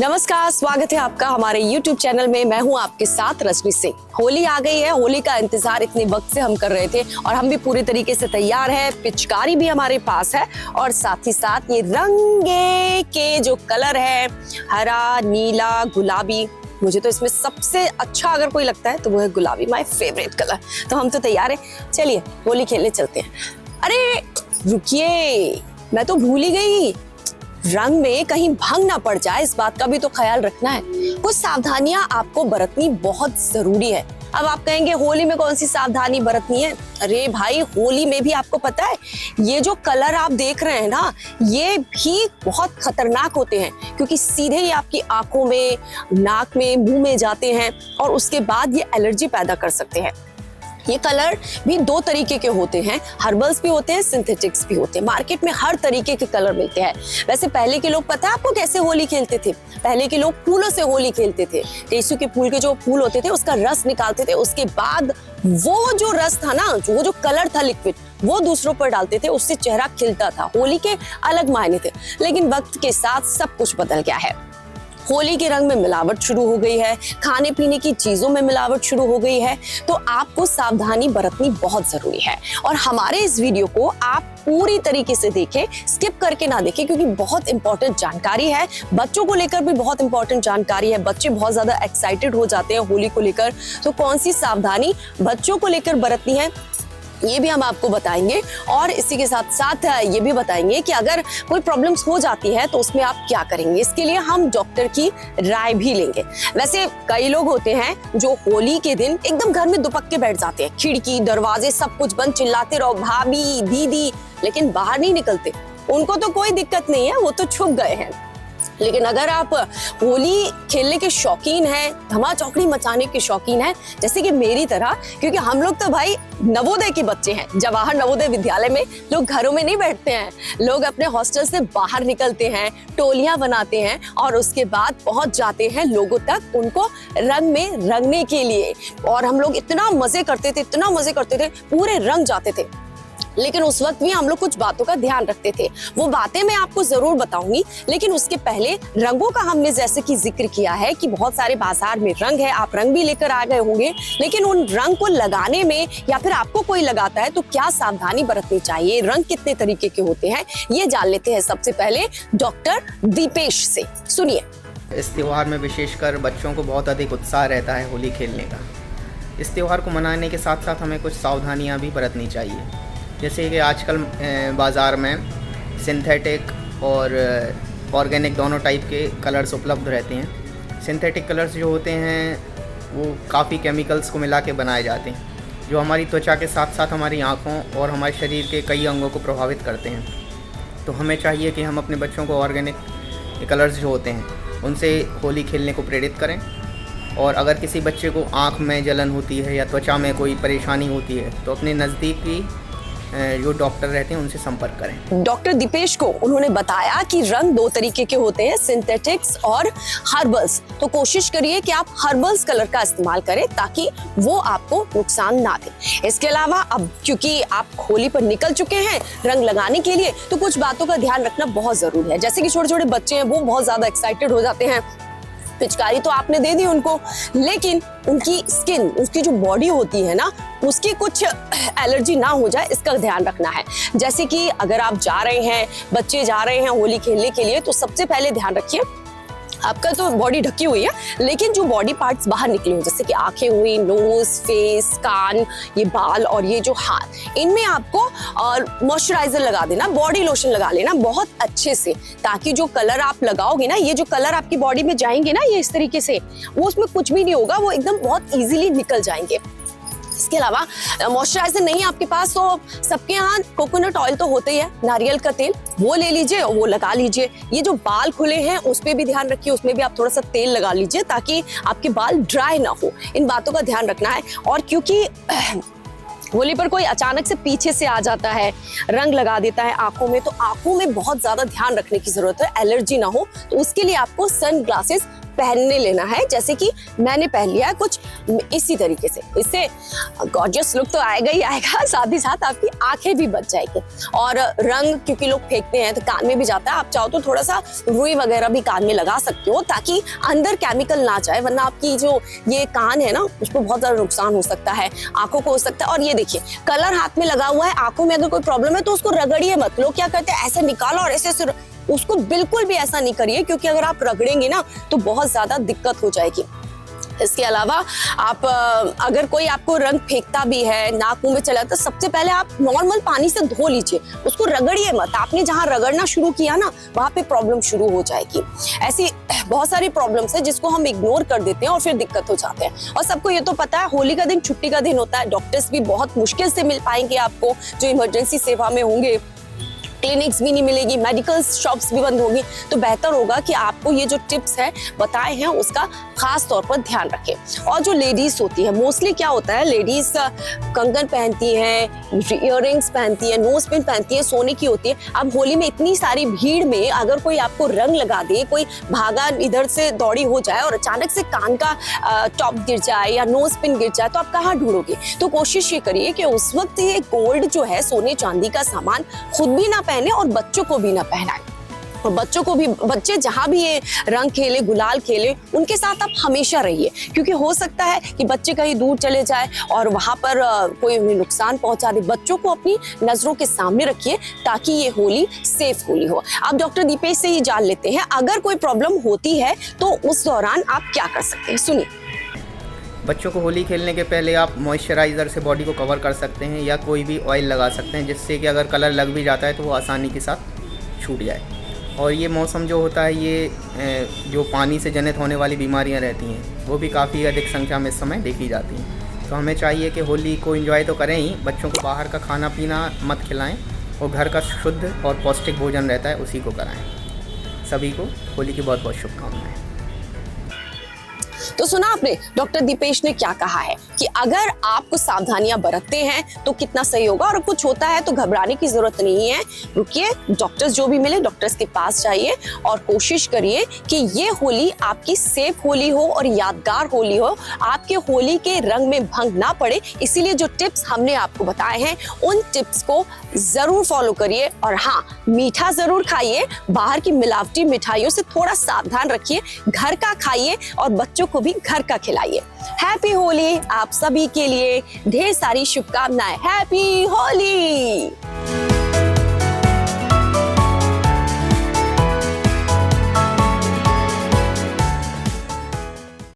नमस्कार, स्वागत है आपका हमारे YouTube चैनल में। मैं हूं आपके साथ रश्मि सिंह। होली आ गई है, होली का इंतजार इतने वक्त से हम कर रहे थे और हम भी पूरी तरीके से तैयार है। पिचकारी भी हमारे पास है और साथ ही साथ ये रंगे के जो कलर है, हरा, नीला, गुलाबी, मुझे तो इसमें सबसे अच्छा अगर कोई लगता है तो वो है गुलाबी, माय फेवरेट कलर। तो हम तो तैयार है, चलिए होली खेलने चलते हैं। अरे रुकिए, मैं तो भूल ही गई, रंग में कहीं भंग ना पड़ जाए, इस बात का भी तो ख्याल रखना है। कुछ सावधानियां आपको बरतनी बहुत जरूरी है। अब आप कहेंगे होली में कौन सी सावधानी बरतनी है? अरे भाई, होली में भी आपको पता है ये जो कलर आप देख रहे हैं ना, ये भी बहुत खतरनाक होते हैं क्योंकि सीधे ही आपकी आंखों में, नाक में, मुंह में जाते हैं और उसके बाद ये एलर्जी पैदा कर सकते हैं। ये कलर भी दो तरीके के होते हैं, हर्बल्स भी होते हैं, सिंथेटिक्स भी होते हैं। मार्केट में हर तरीके के कलर मिलते हैं। वैसे पहले के लोग, पता है आपको कैसे होली खेलते थे? पहले के लोग फूलों से होली खेलते थे। टेसू के फूल के जो फूल होते थे उसका रस निकालते थे, उसके बाद वो जो रस था ना, वो जो कलर था लिक्विड, वो दूसरों पर डालते थे, उससे चेहरा खिलता था। होली के अलग मायने थे, लेकिन वक्त के साथ सब कुछ बदल गया है। होली के रंग में मिलावट शुरू हो गई है, खाने पीने की चीजों में मिलावट शुरू हो गई है, तो आपको सावधानी बरतनी बहुत जरूरी है। और हमारे इस वीडियो को आप पूरी तरीके से देखें, स्किप करके ना देखें, क्योंकि बहुत इंपॉर्टेंट जानकारी है। बच्चों को लेकर भी बहुत इंपॉर्टेंट जानकारी है। बच्चे बहुत ज्यादा एक्साइटेड हो जाते हैं होली को लेकर, तो कौन सी सावधानी बच्चों को लेकर बरतनी है ये भी हम आपको बताएंगे। और इसी के साथ साथ ये भी बताएंगे कि अगर कोई प्रॉब्लम्स हो जाती है तो उसमें आप क्या करेंगे। इसके लिए हम डॉक्टर की राय भी लेंगे। वैसे कई लोग होते हैं जो होली के दिन एकदम घर में दुपक के बैठ जाते हैं, खिड़की दरवाजे सब कुछ बंद, चिल्लाते रहो भाभी दीदी, लेकिन बाहर नहीं निकलते। उनको तो कोई दिक्कत नहीं है, वो तो छुप गए हैं। लेकिन अगर आप होली खेलने के शौकीन हैं, धमा चौकड़ी मचाने के शौकीन हैं, जैसे कि मेरी तरह, क्योंकि हम लोग तो भाई नवोदय के बच्चे हैं। जवाहर नवोदय विद्यालय में लोग घरों में नहीं बैठते हैं, लोग अपने हॉस्टल से बाहर निकलते हैं, टोलियां बनाते हैं और उसके बाद पहुंच जाते हैं लोगों तक उनको रंग में रंगने के लिए। और हम लोग इतना मजे करते थे, इतना मजे करते थे, पूरे रंग जाते थे। लेकिन उस वक्त भी हम लोग कुछ बातों का ध्यान रखते थे, वो बातें मैं आपको जरूर बताऊंगी। लेकिन उसके पहले रंगों का हमने जैसे कि जिक्र किया है कि बहुत सारे बाजार में रंग है, आप रंग भी लेकर आ गए होंगे, लेकिन उन रंग को लगाने में या फिर आपको कोई लगाता है तो क्या सावधानी बरतनी चाहिए, रंग कितने तरीके के होते हैं, ये जान लेते हैं सबसे पहले डॉक्टर दीपेश से। सुनिए। इस त्योहार में विशेषकर बच्चों को बहुत अधिक उत्साह रहता है होली खेलने का। इस त्योहार को मनाने के साथ साथ हमें कुछ सावधानियां भी बरतनी चाहिए। जैसे कि आजकल बाज़ार में सिंथेटिक और ऑर्गेनिक दोनों टाइप के कलर्स उपलब्ध रहते हैं। सिंथेटिक कलर्स जो होते हैं वो काफ़ी केमिकल्स को मिला के बनाए जाते हैं, जो हमारी त्वचा के साथ साथ हमारी आँखों और हमारे शरीर के कई अंगों को प्रभावित करते हैं। तो हमें चाहिए कि हम अपने बच्चों को ऑर्गेनिक कलर्स जो होते हैं उनसे होली खेलने को प्रेरित करें। और अगर किसी बच्चे को आँख में जलन होती है या त्वचा में कोई परेशानी होती है तो अपने नज़दीकी जो डॉक्टर रहते हैं उनसे संपर्क करें। डॉक्टर दीपेश को उन्होंने बताया कि रंग दो तरीके के होते हैं, सिंथेटिक्स और हर्बल्स। तो कोशिश करिए कि आप हर्बल्स कलर का इस्तेमाल करें ताकि वो आपको नुकसान ना दे। इसके अलावा अब क्योंकि आप होली पर निकल चुके हैं रंग लगाने के लिए, तो कुछ बातों का ध्यान रखना बहुत जरूरी है। जैसे कि छोटे छोटे बच्चे हैं, वो बहुत ज्यादा एक्साइटेड हो जाते हैं। पिचकारी तो आपने दे दी उनको, लेकिन उनकी स्किन, उसकी जो बॉडी होती है ना, उसकी कुछ एलर्जी ना हो जाए, इसका ध्यान रखना है। जैसे कि अगर आप जा रहे हैं, बच्चे जा रहे हैं होली खेलने के लिए, तो सबसे पहले ध्यान रखिए आपका तो बॉडी ढकी हुई है, लेकिन जो बॉडी पार्ट्स बाहर निकले हुए, जैसे कि आंखें हुई, नोज, फेस, कान, ये बाल और ये जो हाथ, इनमें आपको मॉइस्चराइजर लगा देना, बॉडी लोशन लगा लेना बहुत अच्छे से, ताकि जो कलर आप लगाओगे ना, ये जो कलर आपकी बॉडी में जाएंगे ना, ये इस तरीके से, वो उसमें कुछ भी नहीं होगा, वो एकदम बहुत इजीली निकल जाएंगे। इसके अलावा मॉइस्चराइजर नहीं है आपके पास तो सबके यहाँ कोकोनट ऑयल तो होते ही है, नारियल का तेल, वो ले लीजिए और वो लगा लीजिए। ये जो बाल खुले हैं उस पे भी ध्यान रखिए, उसमें भी आप थोड़ा सा तेल लगा लीजिए ताकि आपके बाल ड्राई ना हो। इन बातों का ध्यान रखना है। और क्योंकि होली पर कोई अचानक से पीछे से आ जाता है, रंग लगा देता है आंखों में, तो आंखों में बहुत ज्यादा ध्यान रखने की जरूरत है, एलर्जी ना हो। तो उसके लिए आपको सन ग्लासेस पहनने लेना है, जैसे कि मैंने पहन लिया है कुछ इसी तरीके से। इससे गॉर्जियस लुक तो आएगा ही आएगा, साथ ही साथ आपकी आंखें भी बच जाएगी। और रंग क्योंकि लोग फेंकते हैं तो कान में भी जाता है, आप चाहो तो थोड़ा सा रुई वगैरह भी कान में लगा सकते हो ताकि अंदर केमिकल ना जाए, वरना आपकी जो ये कान है ना उसको बहुत ज्यादा नुकसान हो सकता है, आंखों को हो सकता है। और ये देखिए कलर हाथ में लगा हुआ है, आंखों में अगर कोई प्रॉब्लम है तो उसको रगड़िए मत। लोग क्या करते हैं ऐसे निकालो और ऐसे उसको बिल्कुल भी ऐसा नहीं करिए, क्योंकि अगर आप रगड़ेंगे ना तो बहुत ज्यादा दिक्कत हो जाएगी। इसके अलावा आप अगर कोई आपको रंग फेंकता भी है, नाक मुंह में चला, तो सबसे पहले आप नॉर्मल पानी से धो लीजिए, उसको रगड़िए मत। आपने जहां रगड़ना शुरू किया ना वहां पे प्रॉब्लम शुरू हो जाएगी। ऐसी बहुत सारी प्रॉब्लम्स है जिसको हम इग्नोर कर देते हैं और फिर दिक्कत हो जाते हैं। और सबको ये तो पता है होली का दिन छुट्टी का दिन होता है, डॉक्टर्स भी बहुत मुश्किल से मिल पाएंगे आपको जो इमरजेंसी सेवा में होंगे, क्लिनिक्स भी नहीं मिलेगी, मेडिकल शॉप्स भी बंद होगी। तो बेहतर होगा कि आपको ये जो टिप्स है बताए हैं उसका खास तौर पर ध्यान रखें। और जो लेडीज होती है, मोस्टली क्या होता है, लेडीज कंगन पहनती हैं, इयररिंग्स पहनती है, नोज पिन पहनती है, सोने की होती है। अब होली में इतनी सारी भीड़ में अगर कोई आपको रंग लगा दे, कोई भागा इधर से दौड़ी हो जाए और अचानक से कान का टॉप गिर जाए या नोज पिन गिर जाए तो आप कहाँ ढूंढोगे। तो कोशिश ये करिए कि उस वक्त ये गोल्ड जो है, सोने चांदी का सामान खुद भी ना पहने और बच्चों को भी ना पहनाए। और बच्चों को भी, बच्चे जहां भी ये रंग खेले, गुलाल खेले, उनके साथ आप हमेशा रहिए, क्योंकि हो सकता है कि बच्चे कहीं दूर चले जाए और वहां पर कोई उन्हें नुकसान पहुंचा दे। बच्चों को अपनी नजरों के सामने रखिए ताकि ये होली सेफ होली हो। अब डॉक्टर दीपेश से ही जान लेते हैं अगर कोई प्रॉब्लम होती है तो उस दौरान आप क्या कर सकते हैं, सुनिए। बच्चों को होली खेलने के पहले आप मॉइस्चराइज़र से बॉडी को कवर कर सकते हैं या कोई भी ऑयल लगा सकते हैं, जिससे कि अगर कलर लग भी जाता है तो वो आसानी के साथ छूट जाए। और ये मौसम जो होता है, ये जो पानी से जनित होने वाली बीमारियां रहती हैं वो भी काफ़ी अधिक संख्या में इस समय देखी जाती हैं। तो हमें चाहिए कि होली को एंजॉय तो करें ही, बच्चों को बाहर का खाना पीना मत खिलाएं और घर का शुद्ध और पौष्टिक भोजन रहता है उसी को कराएं। सभी को होली की बहुत बहुत शुभकामनाएं। तो सुना आपने डॉक्टर दीपेश ने क्या कहा है कि अगर आप कुछ सावधानियां बरतते हैं तो कितना सही होगा, और कुछ होता है तो घबराने की जरूरत नहीं है। रुकिए, डॉक्टर्स जो भी मिले डॉक्टर्स के पास जाइए और कोशिश करिए कि ये होली आपकी सेफ होली हो और यादगार होली हो, आपके होली के रंग में भंग ना पड़े। इसीलिए जो टिप्स हमने आपको बताए हैं उन टिप्स को जरूर फॉलो करिए। और हाँ, मीठा जरूर खाइए, बाहर की मिलावटी मिठाइयों से थोड़ा सावधान रखिए, घर का खाइए और बच्चों को भी घर का खिलाइए। हैप्पी होली आप सभी के लिए, ढेर सारी शुभकामनाएं। हैप्पी होली।